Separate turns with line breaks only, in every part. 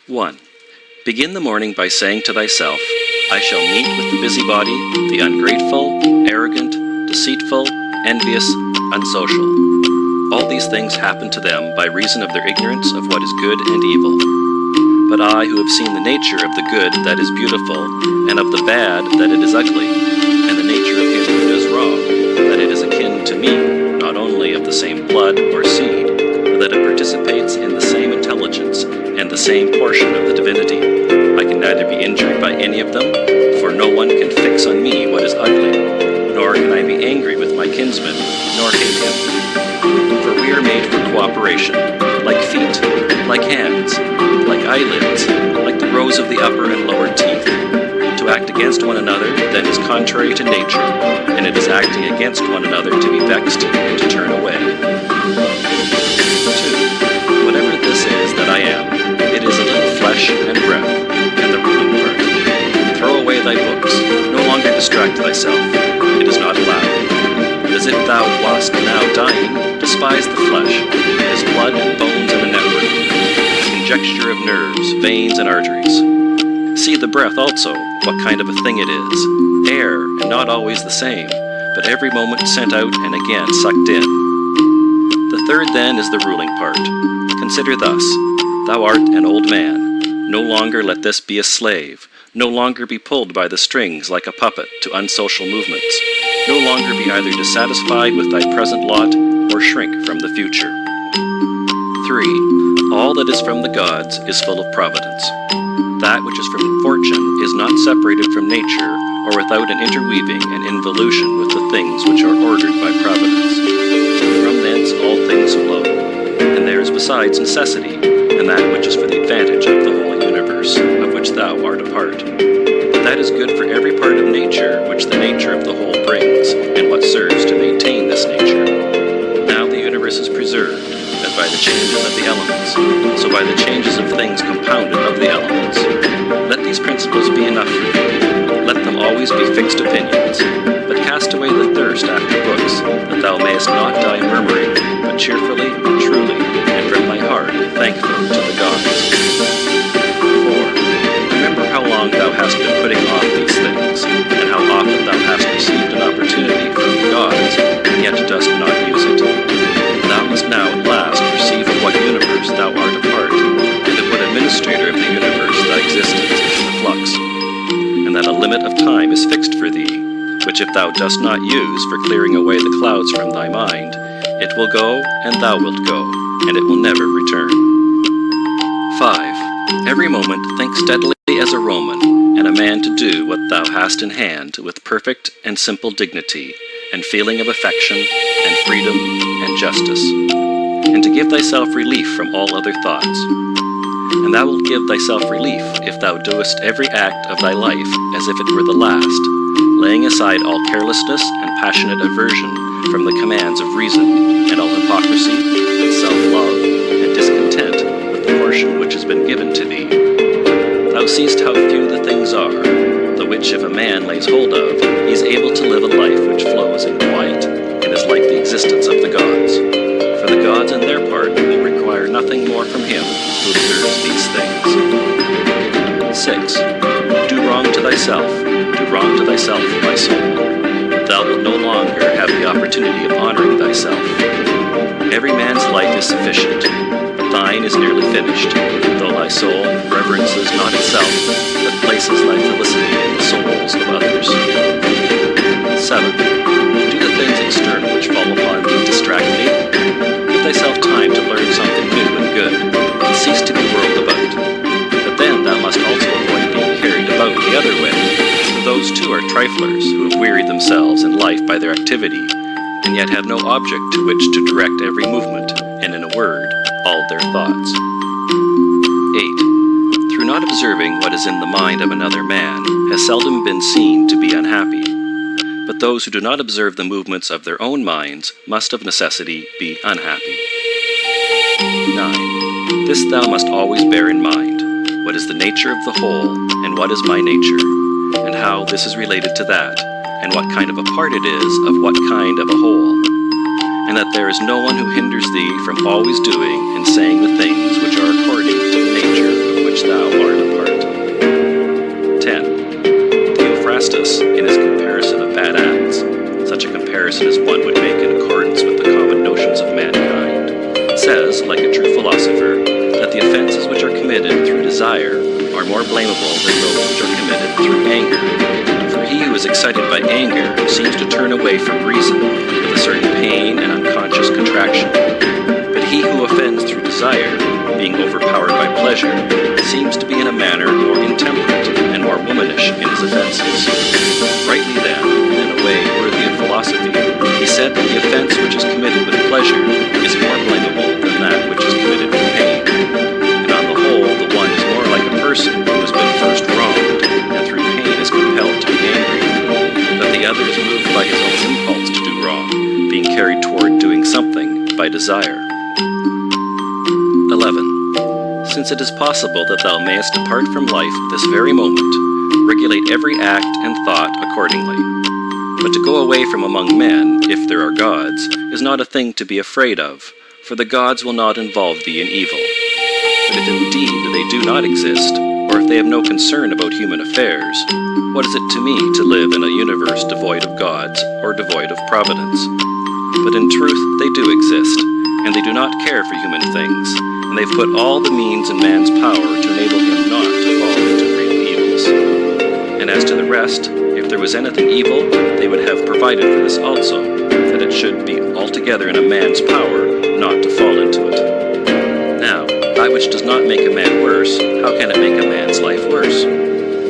1. Begin the morning by saying to thyself, I shall meet with the busybody, the ungrateful, arrogant, deceitful, envious, unsocial. All these things happen to them by reason of their ignorance of what is good and evil. But I, who have seen the nature of the good that is beautiful, and of the bad that it is ugly, and the nature of him who does wrong, that it is akin to me, not only of the same blood or seed, but that it participates in the same intelligence and the same portion of the divinity, I can neither be injured by any of them, for no one can fix on me what is ugly, nor can I be angry with my kinsman, nor hate him. For we are made for cooperation, like feet, like hands, like eyelids, like the rows of the upper and lower teeth. To act against one another then is contrary to nature, and it is acting against one another to be vexed and to turn away. 2. Whatever this is that I am, it is a little flesh and breath, and the ruling part. Throw away thy books, no longer distract thyself, it is not allowed. As if thou wast now dying, despise the flesh, it is blood and bones and a network, a conjecture of nerves, veins, and arteries. See the breath also, what kind of a thing it is, air, and not always the same, but every moment sent out and again sucked in. The third then is the ruling part. Consider thus, thou art an old man, no longer let this be a slave, no longer be pulled by the strings like a puppet to unsocial movements, no longer be either dissatisfied with thy present lot or shrink from the future. 3. All that is from the gods is full of providence. That which is from fortune is not separated from nature or without an interweaving and involution with the things which are ordered by providence. From thence all things flow, and there is besides necessity, and that which is for the advantage of the whole universe, of which thou art a part. That is good for every part of nature which the nature of the whole brings, and what serves to maintain this nature. Now the universe is preserved, as by the changes of the elements, so by the changes of things compounded of the elements. Let these principles be enough for thee. Let them always be fixed opinions. But cast away the thirst after books, that thou mayest not die murmuring, but cheerfully, truly, and from thy heart thankful to the gods. 4. Remember how long thou hast been putting off these things, and how often thou hast received an opportunity from the gods, and yet dost not use it. Thou must now at last perceive of what universe thou art a part, and of what administrator of the universe thy existence is in the flux, and that a limit of time is fixed for thee, which if thou dost not use for clearing away the clouds from thy mind, it will go, and thou wilt go, and it will never return. 5. Every moment think steadily as a Roman, and a man to do what thou hast in hand with perfect and simple dignity, and feeling of affection, and freedom, and justice, and to give thyself relief from all other thoughts. And thou wilt give thyself relief if thou doest every act of thy life as if it were the last, laying aside all carelessness and passionate aversion from the commands of reason, and all hypocrisy, and self-love, and discontent with the portion which has been given to thee. Thou seest how few the things are, the which if a man lays hold of, he is able to live a life which flows in quiet, and is like the existence of the gods. For the gods on their part will require nothing more from him who observes these things. 6. Do wrong to thyself, my soul. Thou wilt no longer have the opportunity of honoring thyself. Every man's life is sufficient. Thine is nearly finished, though thy soul reverences not itself, but places thy felicity in the souls of others. 7. Do the things external which fall upon thee distract thee. Give thyself time to learn something new and good, and cease to be whirled about. But then thou must also avoid being carried about the other way, for those too are triflers who have wearied themselves in life by their activity, and yet have no object to which to direct every movement, and in a word, all their thoughts. 8. Through not observing what is in the mind of another man, has seldom been seen to be unhappy. But those who do not observe the movements of their own minds must of necessity be unhappy. 9. This thou must always bear in mind, what is the nature of the whole, and what is my nature, and how this is related to that, and what kind of a part it is of what kind of a whole, and that there is no one who hinders thee from always doing and saying the things which are according to the nature of which thou desire are more blamable than those which are committed through anger. For he who is excited by anger seems to turn away from reason with a certain pain and unconscious contraction. But he who offends through desire, being overpowered by pleasure, seems to be in a manner more intemperate and more womanish in his offenses. Rightly then, and in a way worthy of philosophy, he said that the offense which is committed with pleasure is more blamable than that which is committed with pain. And on the whole, the one is more like a person who has been first wronged, and through pain is compelled to be angry. But the other is moved by his own impulse to do wrong, being carried toward doing something by desire. 11. Since it is possible that thou mayest depart from life this very moment, regulate every act and thought accordingly. But to go away from among men, if there are gods, is not a thing to be afraid of, for the gods will not involve thee in evil. But if indeed they do not exist, or if they have no concern about human affairs, what is it to me to live in a universe devoid of gods or devoid of providence? But in truth they do exist, and they do not care for human things, and they've put all the means in man's power to enable him not to fall into real evils. And as to the rest, if there was anything evil, they would have provided for this also, that it should be altogether in a man's power not to fall into it. Now, that which does not make a man worse, how can it make a man's life worse?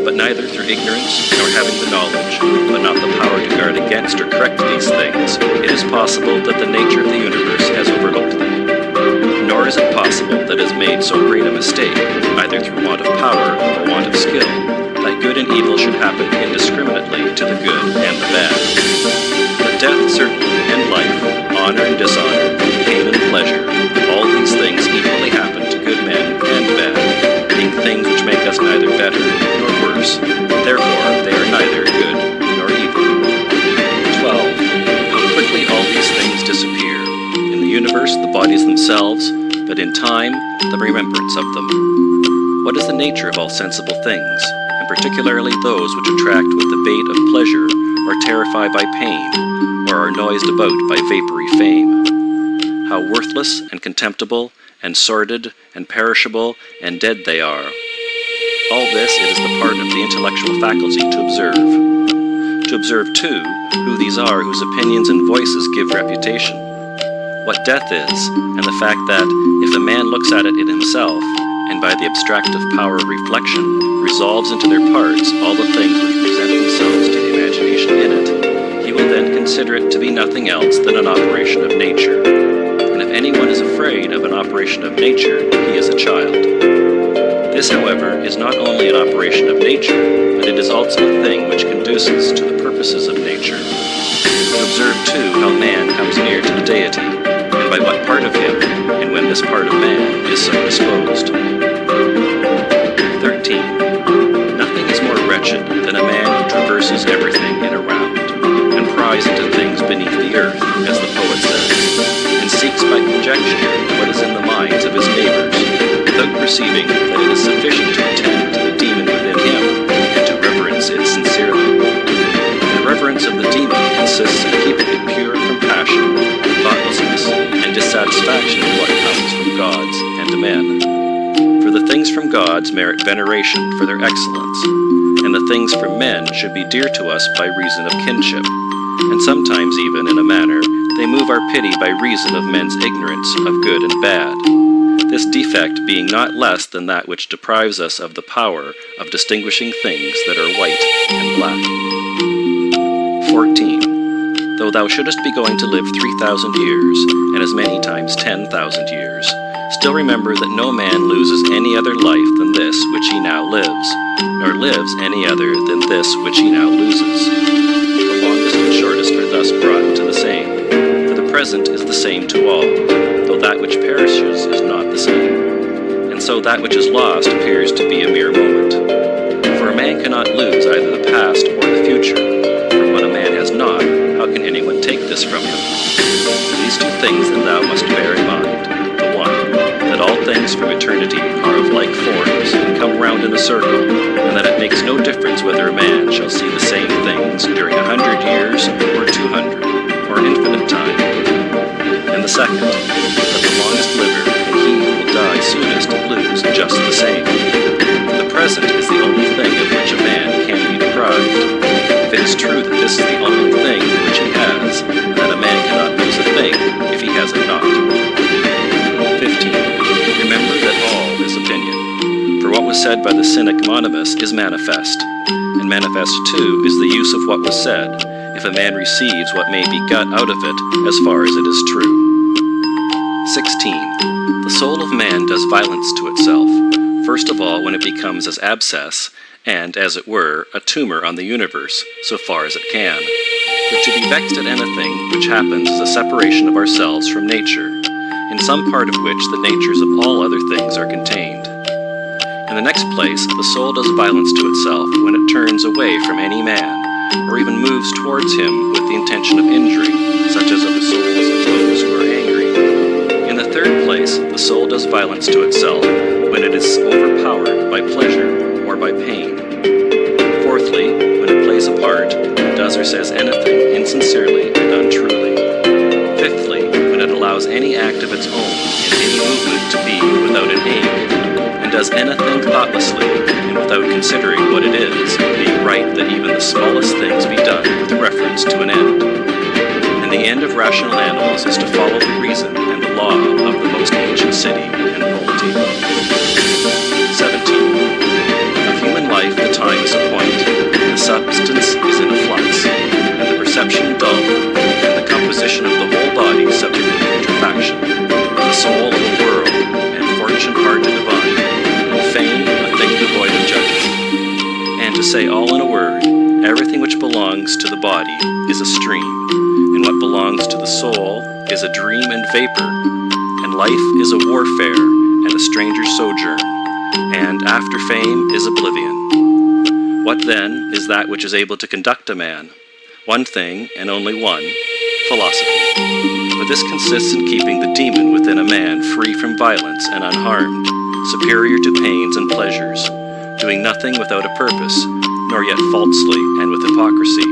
But neither through ignorance, nor having the knowledge, but not the power to guard against or correct these things, it is possible that the nature of the universe has overlooked them. Nor is it possible that it has made so great a mistake, either through want of power or want of skill, that good and evil should happen indiscriminately to the good and the bad. But death certainly, and life, honor and dishonor, pain and pleasure, all these things equally happen to good men and bad, being things which make us neither better nor worse. Therefore, they are neither good nor evil. 12. How quickly all these things disappear. In the universe, the bodies themselves, but in time, the remembrance of them. What is the nature of all sensible things, and particularly those which attract with the bait of pleasure, or terrify by pain, or are noised about by vapory fame? How worthless and contemptible, and sordid, and perishable, and dead they are. All this it is the part of the intellectual faculty to observe. To observe, too, who these are whose opinions and voices give reputation. What death is, and the fact that, if a man looks at it in himself, and by the abstractive power of reflection, resolves into their parts all the things which present themselves to the imagination in it, he will then consider it to be nothing else than an operation of nature. And if anyone is afraid of an operation of nature, he is a child. This, however, is not only an operation of nature, but it is also a thing which conduces to the purposes of nature. Observe, too, how man comes near to the deity, and by what part of him, and when this part of man is so disposed. 13. Nothing is more wretched than a man who traverses everything in a round, and pries into things beneath the earth, as the poet says, and seeks by conjecture what is in the minds of his neighbors, without perceiving that it is sufficient to attend to the demon within him, and to reverence it sincerely. The reverence of the demon consists in keeping it pure from passion, thoughtlessness, and dissatisfaction with what comes from gods and men. For the things from gods merit veneration for their excellence, and the things from men should be dear to us by reason of kinship, and sometimes even, in a manner, they move our pity by reason of men's ignorance of good and bad. This defect being not less than that which deprives us of the power of distinguishing things that are white and black. 14. Though thou shouldest be going to live 3,000 years, and as many times 10,000 years, still remember that no man loses any other life than this which he now lives, nor lives any other than this which he now loses. The longest and shortest are thus brought to the same, for the present is the same to all, though that which perishes is not the same, and so that which is lost appears to be a mere moment. For a man cannot lose either the past or the future, for what a man has not, how can anyone take this from him? These two things then thou must bear in mind. The one, that all things from eternity are of like forms, and come round in a circle, and that it makes no difference whether a man shall see the same things during 100 years, or 200, or an infinite time. And the second, that the longest liver and he who will die soonest lose just the same. was said by the cynic Monimus is manifest, and manifest too is the use of what was said, if a man receives what may be got out of it as far as it is true. 16. The soul of man does violence to itself, first of all when it becomes as abscess, and, as it were, a tumor on the universe, so far as it can. For to be vexed at anything which happens is a separation of ourselves from nature, in some part of which the natures of all other things are contained. In the next place, the soul does violence to itself when it turns away from any man, or even moves towards him with the intention of injury, such as of the souls of those who are angry. In the third place, the soul does violence to itself when it is overpowered by pleasure or by pain. Fourthly, when it plays a part, does or says anything insincerely and untruly. Fifthly, when it allows any act of its own in any movement to be without an aim, and does anything thoughtlessly and without considering what it is, being right that even the smallest things be done with reference to an end. And the end of rational animals is to follow the reason and the law of the most ancient city and polity. 17. Of human life the time is a point, the substance is in a flux, and the perception dull, and the composition of the whole body subject to putrefaction, the soul of a world, and fortune hard to divine, and fame a thing devoid of judgment. And to say all in a word, everything which belongs to the body is a stream, and what belongs to the soul is a dream and vapor, and life is a warfare and a stranger's sojourn, and after fame is oblivion. What then is that which is able to conduct a man? One thing, and only one, philosophy. But this consists in keeping the demon within a man free from violence and unharmed, superior to pains and pleasures, doing nothing without a purpose, nor yet falsely and with hypocrisy,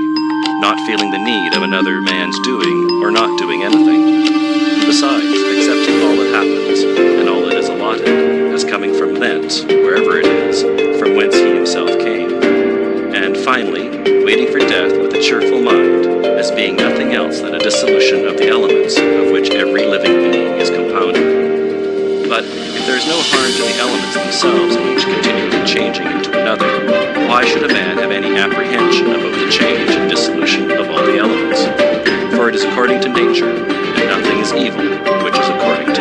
not feeling the need of another man's doing or not doing anything. Besides, accepting all that happens, and all that is allotted, as coming from thence, wherever it is, from whence he himself came. And finally, waiting for death with a cheerful mind, as being nothing else than a dissolution of the elements of which every living being is compounded. But if there is no harm to the elements themselves, each continually changing into another, why should a man have any apprehension about the change and dissolution of all the elements? For it is according to nature, and nothing is evil which is according